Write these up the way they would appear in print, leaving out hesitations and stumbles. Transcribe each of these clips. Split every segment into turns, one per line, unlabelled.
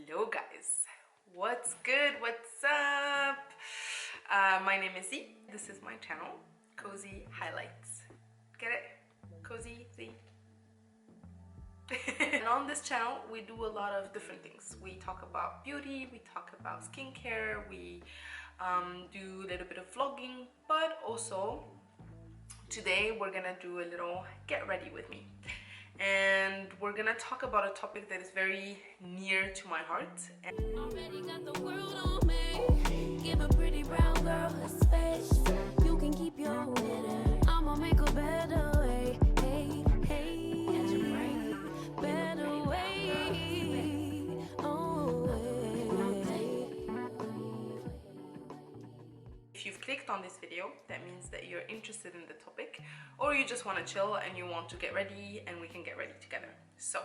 Hello guys, what's good, what's up? My name is Z. This is my channel, Cozee Highlights. Get it? Cozee Z. And on this channel we do a lot of different things. We talk about beauty, we talk about skincare, we do a little bit of vlogging, but also today we're gonna do a little get ready with me. And we're gonna talk about a topic that is very near to my heart.
Already got the world on me. Give a pretty brown girl a space. You can keep your winner. I'ma make a better way. Hey, hey, better way. Oh,
If you've clicked on this video, that means that you're interested in the topic, or you just want to chill and you want to get ready and we can get ready together. So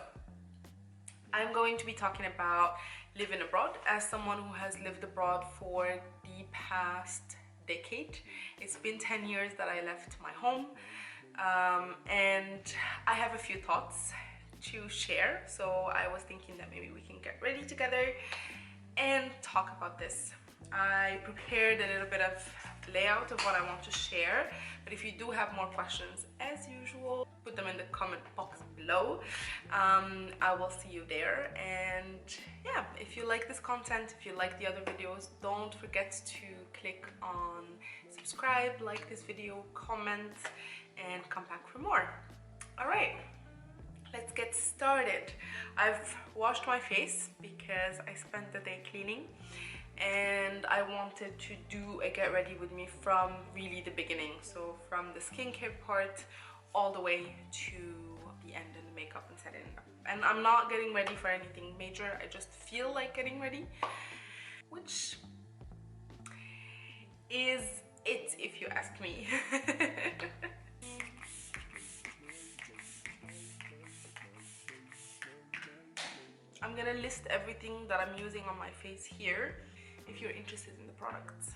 I'm going to be talking about living abroad as someone who has lived abroad for the past decade. It's been 10 years that I left my home, and I have a few thoughts to share. So I was thinking that maybe we can get ready together and talk about this. I prepared a little bit of layout of what I want to share, but if you do have more questions, as usual, put them in the comment box below. I will see you there. And yeah, if you like this content, if you like the other videos, don't forget to click on subscribe, like this video, comment, and come back for more. All right, let's get started. I've washed my face because I spent the day cleaning, and I wanted to do a get ready with me from really the beginning, so from the skincare part all the way to the end and the makeup and setting it up. And I'm not getting ready for anything major, I just feel like getting ready, which is it if you ask me. I'm gonna list everything that I'm using on my face here if you're interested in the products.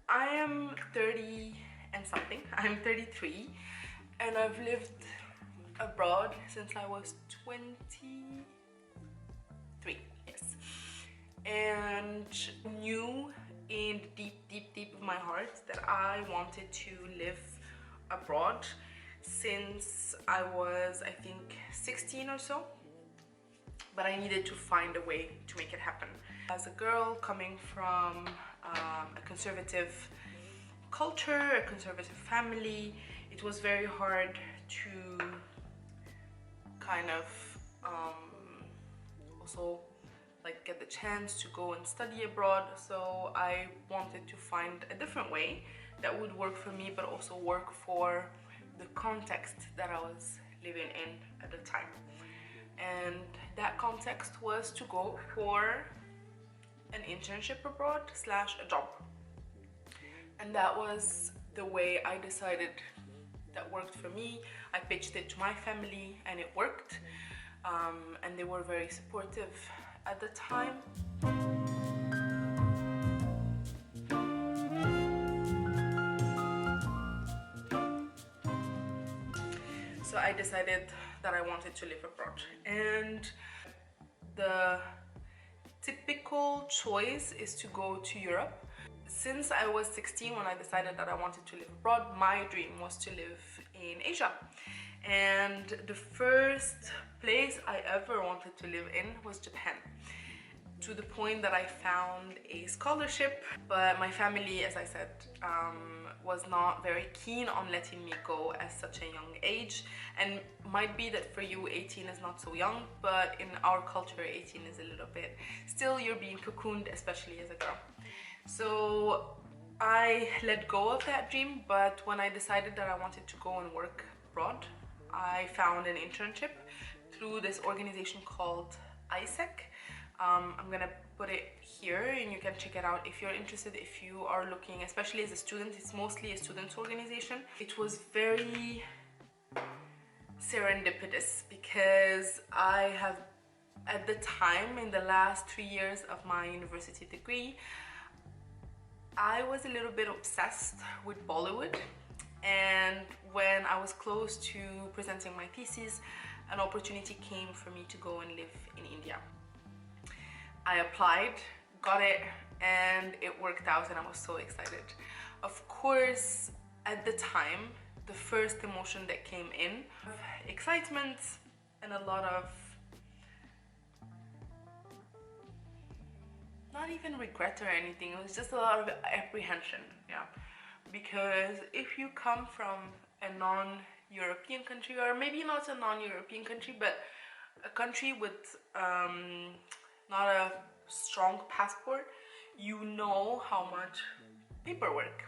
I am 30 and something. I'm 33 and I've lived abroad since I was 23, yes. And knew in the deep of my heart that I wanted to live abroad since I was, I think, 16 or so. But I needed to find a way to make it happen. As a girl coming from a conservative culture, a conservative family, it was very hard to kind of also like get the chance to go and study abroad. So I wanted to find a different way that would work for me, but also work for the context that I was living in at the time. And that context was to go for an internship abroad / a job. And that was the way I decided that worked for me. I pitched it to my family and it worked, and they were very supportive at the time. So I decided that I wanted to live abroad, and the typical choice is to go to Europe. Since I was 16 when I decided that I wanted to live abroad, my dream was to live in Asia. And the first place I ever wanted to live in was Japan, to the point that I found a scholarship, but my family, as I said, was not very keen on letting me go at such a young age. And might be that for you 18 is not so young, but in our culture 18 is a little bit, still you're being cocooned, especially as a girl. So I let go of that dream, but when I decided that I wanted to go and work abroad, I found an internship through this organization called ISEC. I'm gonna put it here and you can check it out if you're interested, if you are looking, especially as a student. It's mostly a students organization. It was very serendipitous because I have, at the time, in the last 3 years of my university degree, I was a little bit obsessed with Bollywood. And when I was close to presenting my thesis, an opportunity came for me to go and live in India. I applied, got it, and it worked out, and I was so excited. Of course, at the time, the first emotion that came in, excitement and a lot of, not even regret or anything, it was just a lot of apprehension, yeah. Because if you come from a non-European country, or maybe not a non-European country, but a country with not a strong passport, you know how much paperwork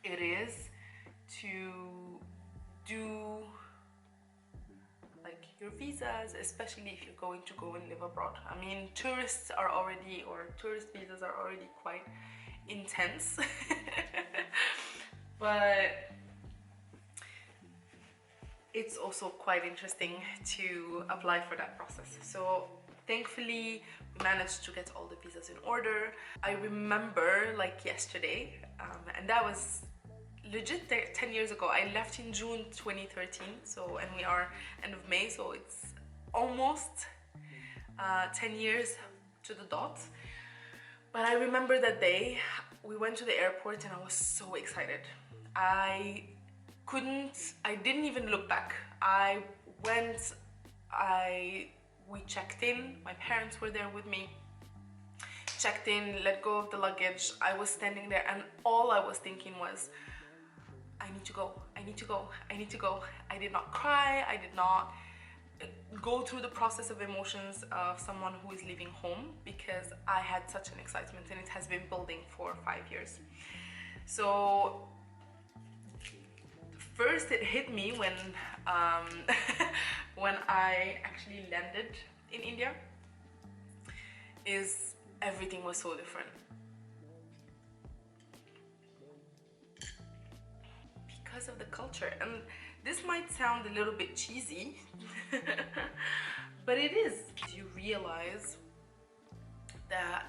it is to do like your visas, especially if you're going to go and live abroad. I mean, tourist visas are already quite intense. But it's also quite interesting to apply for that process. So thankfully we managed to get all the visas in order. I remember like yesterday, and that was legit 10 years ago. I left in June 2013, so, and we are end of May, so it's almost 10 years to the dot. But I remember that day we went to the airport and I was so excited. I didn't even look back. We checked in, my parents were there with me, checked in, let go of the luggage. I was standing there and all I was thinking was, I need to go, I need to go, I need to go. I did not cry, I did not go through the process of emotions of someone who is leaving home, because I had such an excitement and it has been building for 5 years. So first it hit me when when I actually landed in India, is everything was so different. Because of the culture. And this might sound a little bit cheesy, but it is. You realize that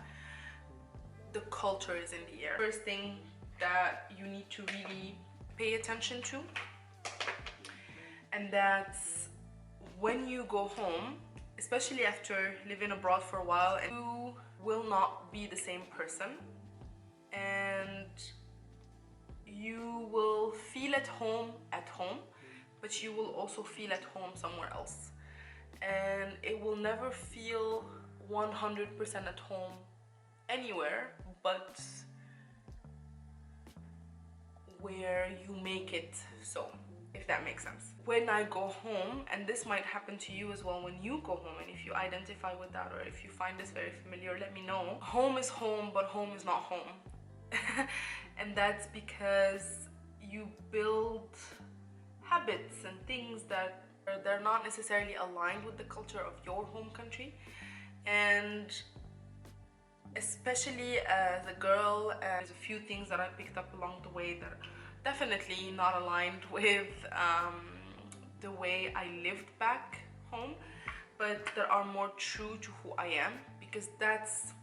the culture is in the air. First thing that you need to really pay attention to, and that's when you go home, especially after living abroad for a while, and you will not be the same person, and you will feel at home, but you will also feel at home somewhere else, and it will never feel 100% at home anywhere but where you make it so, if that makes sense. When I go home, and this might happen to you as well when you go home, and if you identify with that or if you find this very familiar, let me know. Home is home, but home is not home. And that's because you build habits and things that they're not necessarily aligned with the culture of your home country. And especially as a girl, there's a few things that I picked up along the way that are definitely not aligned with the way I lived back home, but that are more true to who I am, because that's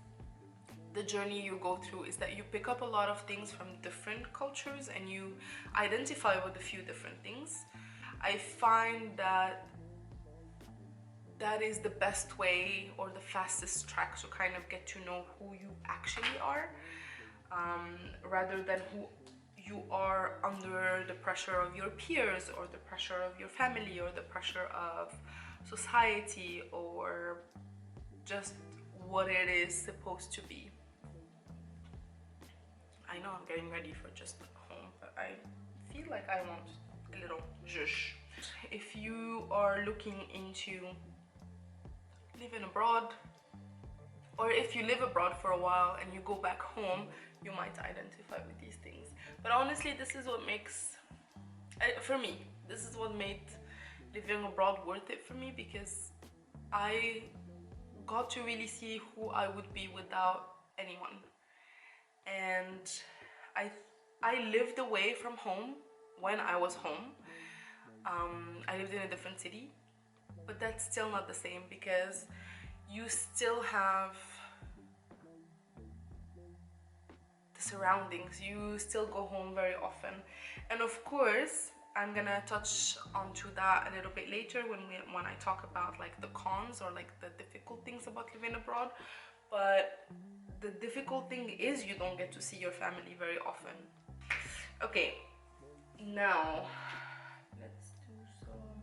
the journey you go through, is that you pick up a lot of things from different cultures and you identify with a few different things. I find that that is the best way or the fastest track to kind of get to know who you actually are, rather than who you are under the pressure of your peers or the pressure of your family or the pressure of society or just what it is supposed to be. I know I'm getting ready for just home, but I feel like I want a little zhush. If you are looking into living abroad, or if you live abroad for a while and you go back home, you might identify with these things. But honestly, this is what makes, for me, this is what made living abroad worth it for me, because I got to really see who I would be without anyone. And I lived away from home when I was home. I lived in a different city, but that's still not the same, because you still have the surroundings. You still go home very often, and of course I'm gonna touch onto that a little bit later when I talk about like the cons or like the difficult things about living abroad. But the difficult thing is you don't get to see your family very often. Okay, now let's do some.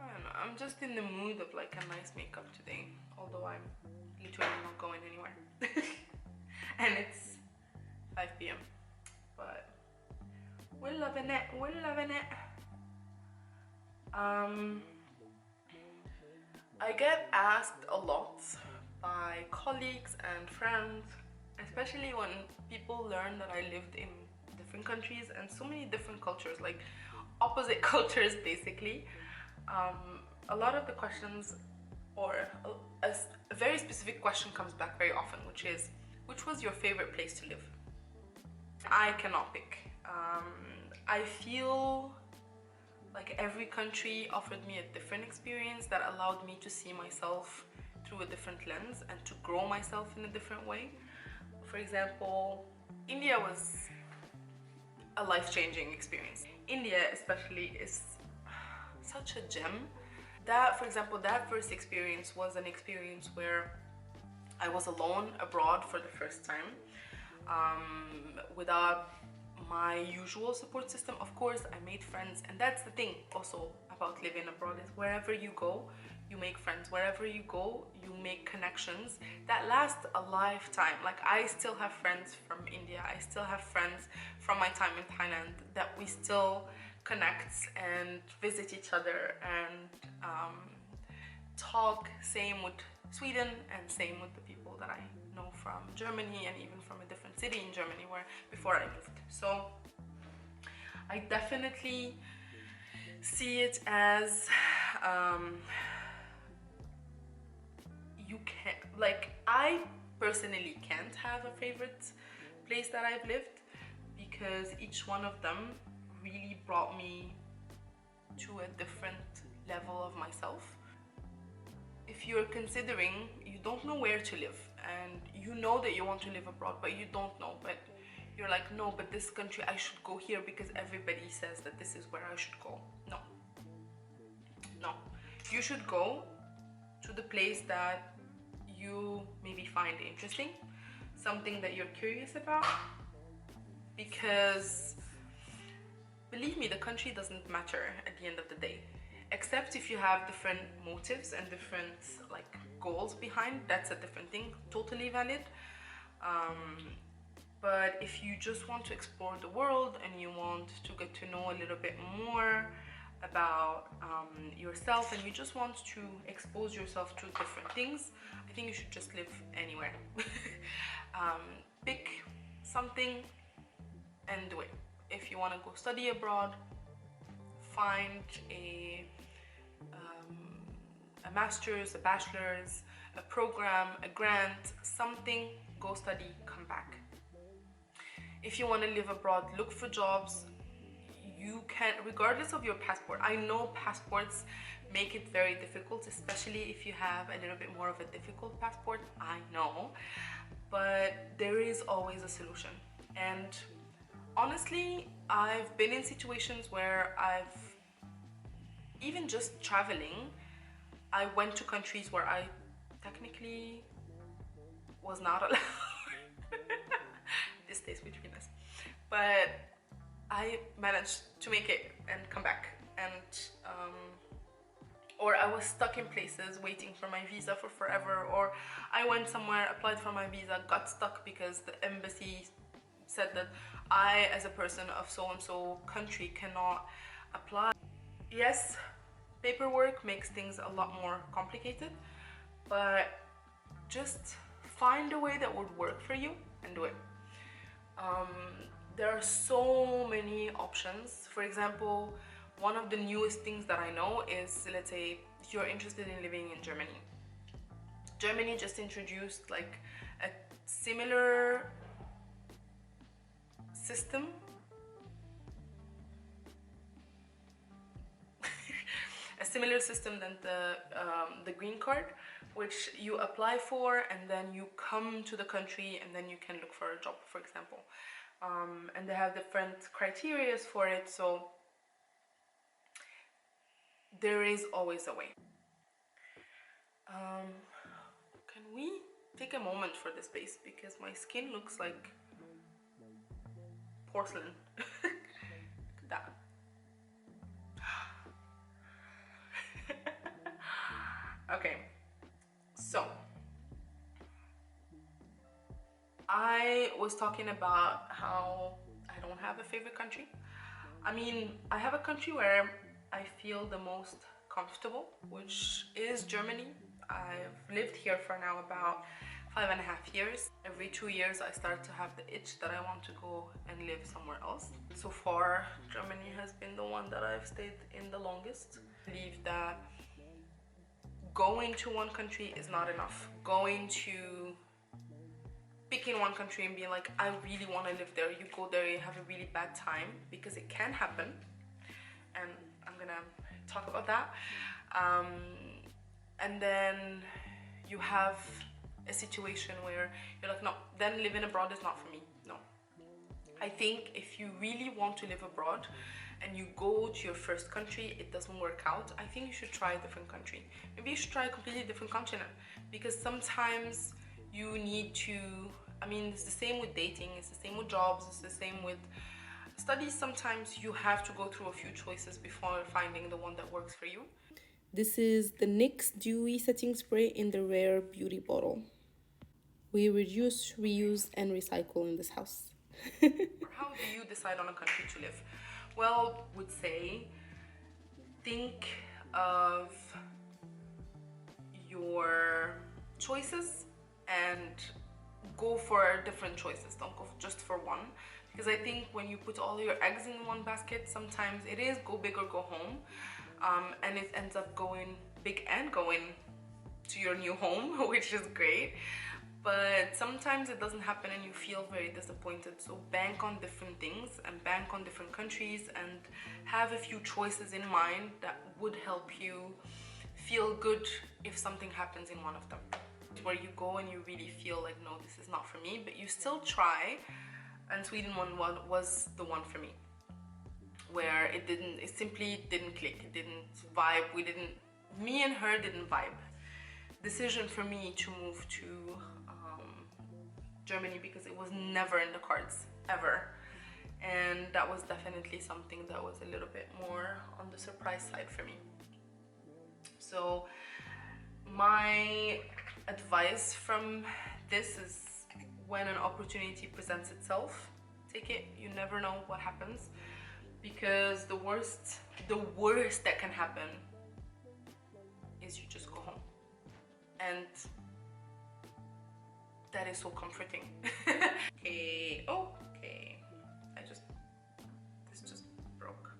I don't know, I'm just in the mood of like a nice makeup today, although I'm literally not going anywhere. And it's 5 p.m. but we're loving it, we're loving it. I get asked a lot by colleagues and friends, especially when people learn that I lived in different countries and so many different cultures, like opposite cultures basically. A lot of the questions, or a very specific question comes back very often, which is, which was your favorite place to live? I cannot pick. I feel like every country offered me a different experience that allowed me to see myself through a different lens and to grow myself in a different way. For example, India was a life-changing experience. India especially is such a gem. That, for example, that first experience was an experience where I was alone abroad for the first time, without my usual support system. Of course, I made friends, and that's the thing also about living abroad, is wherever you go, you make friends. Wherever you go, you make connections that last a lifetime. Like, I still have friends from India, I still have friends from my time in Thailand that we still connect and visit each other and talk. Same with Sweden, and same with the people that I know from Germany, and even from a different city in Germany where before I moved. So I definitely see it as you can't, like, I personally can't have a favorite place that I've lived, because each one of them really brought me to a different level of myself. If you're considering, you don't know where to live, and you know that you want to live abroad, but you don't know, but you're like, no, but this country, I should go here because everybody says that this is where I should go. No, no, you should go to the place that you maybe find interesting, something that you're curious about, because believe me, the country doesn't matter at the end of the day, except if you have different motives and different like goals behind. That's a different thing, totally valid. But if you just want to explore the world and you want to get to know a little bit more about yourself, and you just want to expose yourself to different things, I think you should just live anywhere. Pick something and do it. If you want to go study abroad, find a master's, a bachelor's, a program, a grant, something, go study, come back. If you want to live abroad, look for jobs. You can, regardless of your passport. I know passports make it very difficult, especially if you have a little bit more of a difficult passport, I know, but there is always a solution. And honestly, I've been in situations where I've, even just traveling, I went to countries where I technically was not allowed. This stays between us. But I managed to make it and come back. And or I was stuck in places waiting for my visa for forever, or I went somewhere, applied for my visa, got stuck because the embassy said that I, as a person of so-and-so country, cannot apply. Yes, paperwork makes things a lot more complicated, but just find a way that would work for you and do it. There are so many options. For example, one of the newest things that I know is, let's say if you're interested in living in Germany. Germany just introduced like a similar system a similar system than the green card, which you apply for and then you come to the country and then you can look for a job, for example. And they have different criteria for it, so there is always a way. Can we take a moment for this base, because my skin looks like porcelain. Look at that. Okay, so I was talking about how I don't have a favorite country. I mean, I have a country where I feel the most comfortable, which is Germany. I've lived here for now about 5.5 years. Every 2 years I start to have the itch that I want to go and live somewhere else. So far, Germany has been the one that I've stayed in the longest. I believe that going to one country is not enough. Picking one country and being like, I really want to live there. You go there, you have a really bad time, because it can happen. And I'm gonna talk about that. And then you have a situation where you're like, no, then living abroad is not for me. No. I think if you really want to live abroad and you go to your first country, it doesn't work out, I think you should try a different country. Maybe you should try a completely different continent, because sometimes you need to, I mean, it's the same with dating, it's the same with jobs, it's the same with studies. Sometimes you have to go through a few choices before finding the one that works for you.
This is the NYX Dewy Setting Spray in the Rare Beauty bottle. We reduce, reuse, and recycle in this house.
How do you decide on a country to live? Well, would say, think of your choices and go for different choices. Don't go just for one, because I think when you put all your eggs in one basket, sometimes it is go big or go home, and it ends up going big and going to your new home, which is great. But sometimes it doesn't happen and you feel very disappointed. So bank on different things and bank on different countries and have a few choices in mind that would help you feel good if something happens in one of them. Where you go and you really feel like, no, this is not for me, but you still try. And Sweden one was the one for me, where it simply didn't click, it didn't vibe, me and her didn't vibe. Decision for me to move to Germany, because it was never in the cards, ever. And that was definitely something that was a little bit more on the surprise side for me. So my advice from this is, when an opportunity presents itself, take it. You never know what happens, because the worst that can happen is you just go home. And that is so comforting. Okay, okay. This just broke.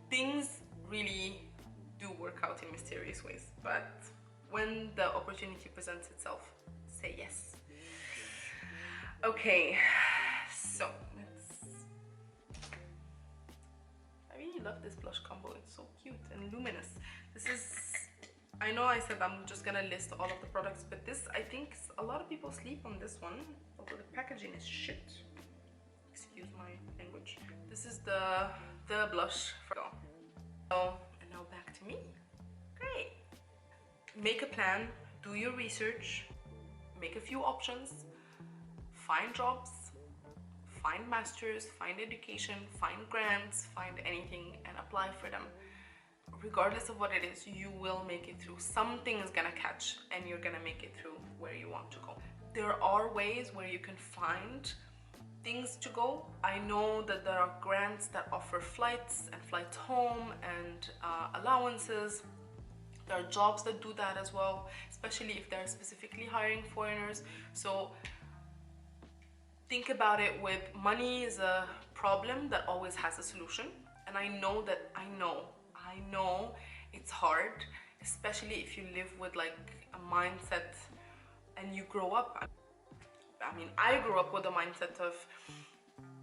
Things really do work out in mysterious ways, but when the opportunity presents itself, say yes. Okay, so I really love this blush combo. It's so cute and luminous. This is, I know I said I'm just gonna list all of the products, but this, I think a lot of people sleep on this one, although the packaging is shit. Excuse my language. This is the blush. So, and now back to me. Great. Make a plan, do your research, make a few options, find jobs, find masters, find education, find grants, find anything and apply for them. Regardless of what it is, you will make it through. Something is gonna catch and you're gonna make it through where you want to go. There are ways where you can find things to go. I know that there are grants that offer flights and flights home and allowances. There are jobs that do that as well, especially if they're specifically hiring foreigners. So think about it with money is a problem that always has a solution. And I know it's hard, especially if you live with like a mindset and you grow up. I mean, I grew up with a mindset of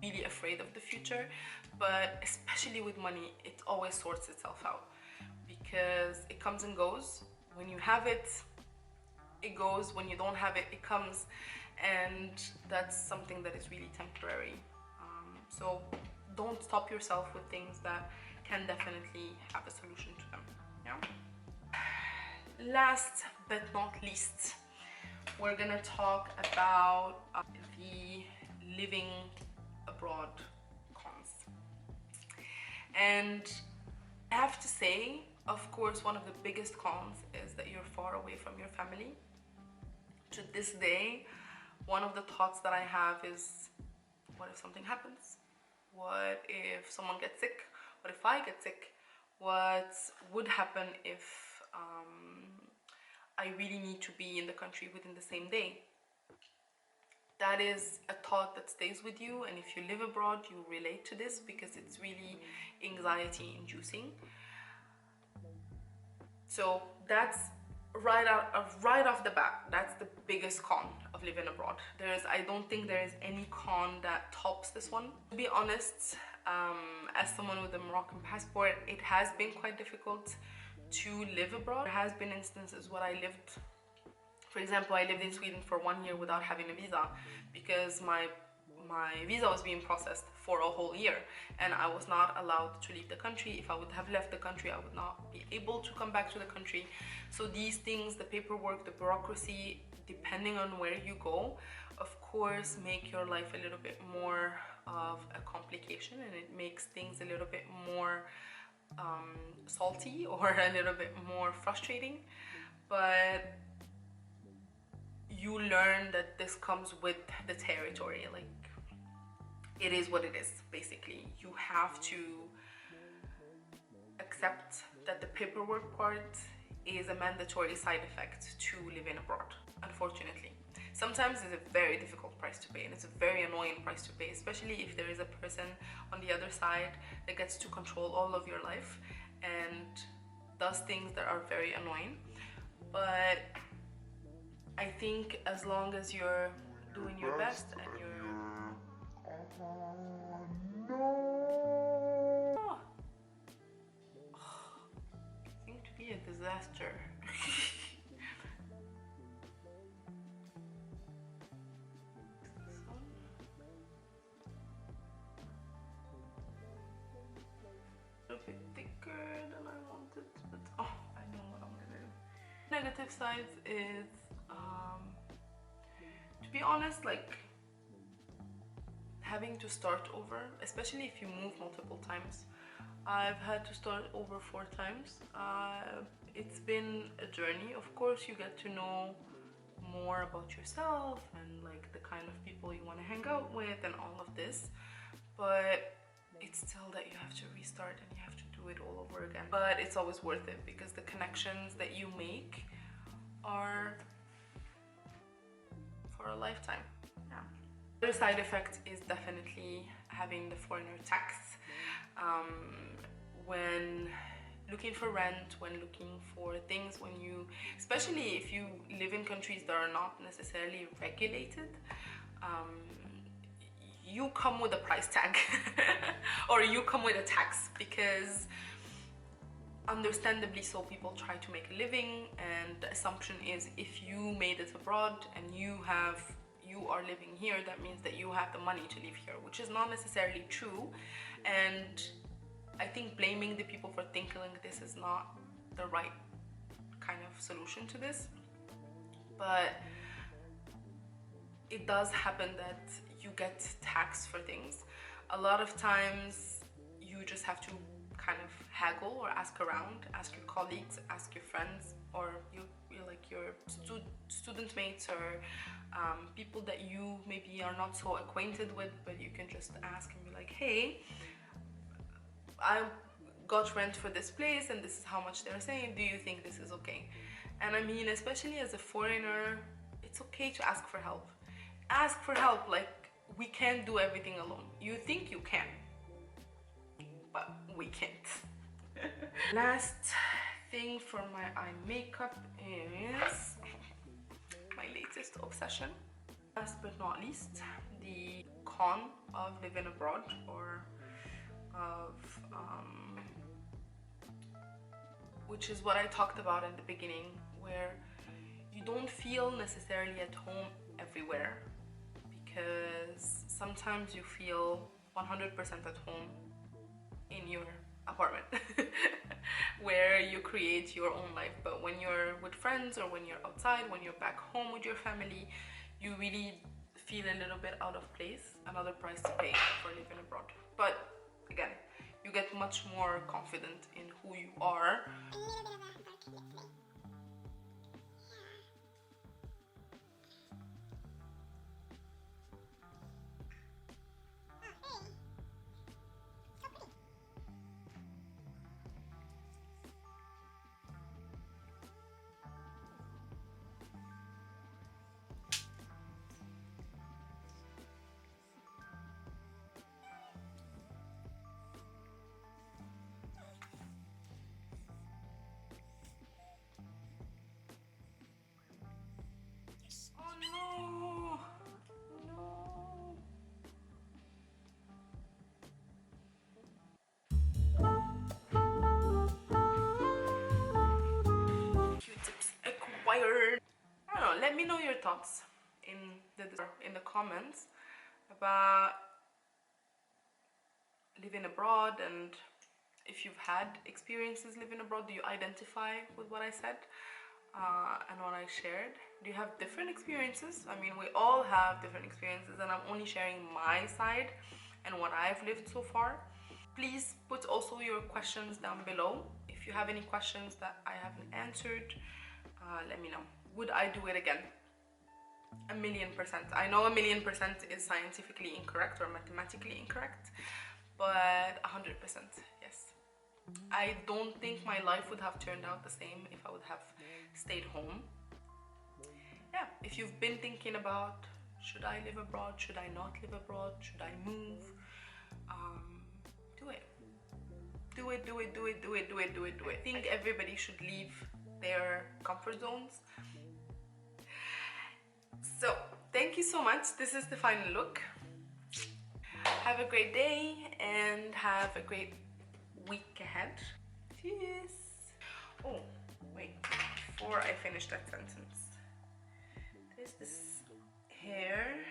really afraid of the future, but especially with money, it always sorts itself out because it comes and goes. When you have it, it goes. When you don't have it, it comes, and that's something that is really temporary. So don't stop yourself with things that can definitely have a solution to them. Yeah. Last but not least, we're gonna talk about the living abroad cons. And I have to say, of course, one of the biggest cons is that you're far away from your family. To this day, one of the thoughts that I have is, what if something happens? What if someone gets sick? What if I get sick? What would happen if I really need to be in the country within the same day? That is a thought that stays with you, and if you live abroad, you relate to this because it's really anxiety inducing. So that's right off the bat, that's the biggest con of living abroad. I don't think there is any con that tops this one. To be honest, as someone with a Moroccan passport, it has been quite difficult to live abroad. There has been instances where for example, I lived in Sweden for 1 year without having a visa because my visa was being processed for a whole year and I was not allowed to leave the country. If I would have left the country, I would not be able to come back to the country. So these things, the paperwork, the bureaucracy, depending on where you go, of course, make your life a little bit more of a complication, and it makes things a little bit more salty or a little bit more frustrating. But you learn that this comes with the territory. Like, it is what it is, basically. You have to accept that the paperwork part is a mandatory side effect to living abroad, unfortunately. Sometimes it's a very difficult price to pay, and it's a very annoying price to pay, especially if there is a person on the other side that gets to control all of your life and does things that are very annoying. But I think as long as you're doing your best and you're... It seemed to be a disaster. A bit thicker than I wanted, but I know what I'm gonna do. Negative sides is to be honest, like having to start over, especially if you move multiple times. I've had to start over 4 times. It's been a journey. Of course, you get to know more about yourself and like the kind of people you want to hang out with and all of this, but it's still that you have to restart and you have to do it all over again. But it's always worth it because the connections that you make are for a lifetime. Yeah. Another side effect is definitely having the foreigner tax. When looking for rent, when looking for things, especially if you live in countries that are not necessarily regulated, you come with a price tag or you come with a tax, because understandably so, people try to make a living, and the assumption is if you made it abroad and you are living here, that means that you have the money to live here, which is not necessarily true. And I think blaming the people for thinking this is not the right kind of solution to this. But it does happen that you get taxed for things. A lot of times you just have to kind of haggle or ask around, ask your colleagues, ask your friends, or your student mates, or people that you maybe are not so acquainted with, but you can just ask and be like, hey, I got rent for this place and this is how much they're saying, do you think this is okay? And I mean, especially as a foreigner, it's okay to ask for help. Ask for help. Like, we can't do everything alone. You think you can, but we can't. Last thing for my eye makeup is my latest obsession. Last but not least, the con of living abroad, or of which is what I talked about in the beginning, where you don't feel necessarily at home everywhere, because sometimes you feel 100% at home in your apartment where you create your own life. But when you're with friends, or when you're outside, when you're back home with your family, you really feel a little bit out of place. Another price to pay for living abroad. But again, you get much more confident in who you are. Oh no, no. Q-tips acquired. I don't know, let me know your thoughts in the comments about living abroad, and if you've had experiences living abroad. Do you identify with what I said and what I shared? Do you have different experiences? I mean, we all have different experiences, and I'm only sharing my side and what I've lived so far. Please put also your questions down below. If you have any questions that I haven't answered, let me know. Would I do it again? 1,000,000%. I know 1,000,000% is scientifically incorrect or mathematically incorrect, but 100%, yes. I don't think my life would have turned out the same if I would have stayed home. Yeah, if you've been thinking about, should I live abroad, should I not live abroad, should I move, do it. Do it, do it, do it, do it, do it, do it, do it. I think everybody should leave their comfort zones. So, thank you so much. This is the final look. Have a great day and have a great week ahead. Cheers. Oh, wait, before I finish that sentence, there's this hair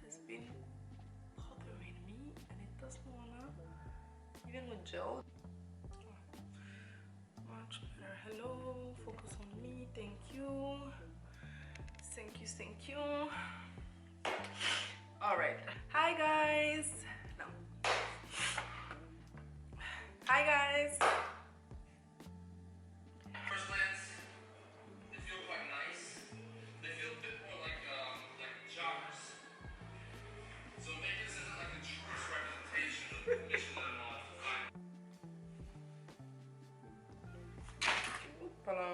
has been bothering me and it doesn't wanna, even with gel. Much better. Hello, focus on me. Thank you. Thank you, thank you. All right. Hi guys. No. Hi guys.
First glance, they feel quite nice. They feel a bit more like joggers. So maybe this isn't like a true representation of the mission that I'm on to find.
Oopala.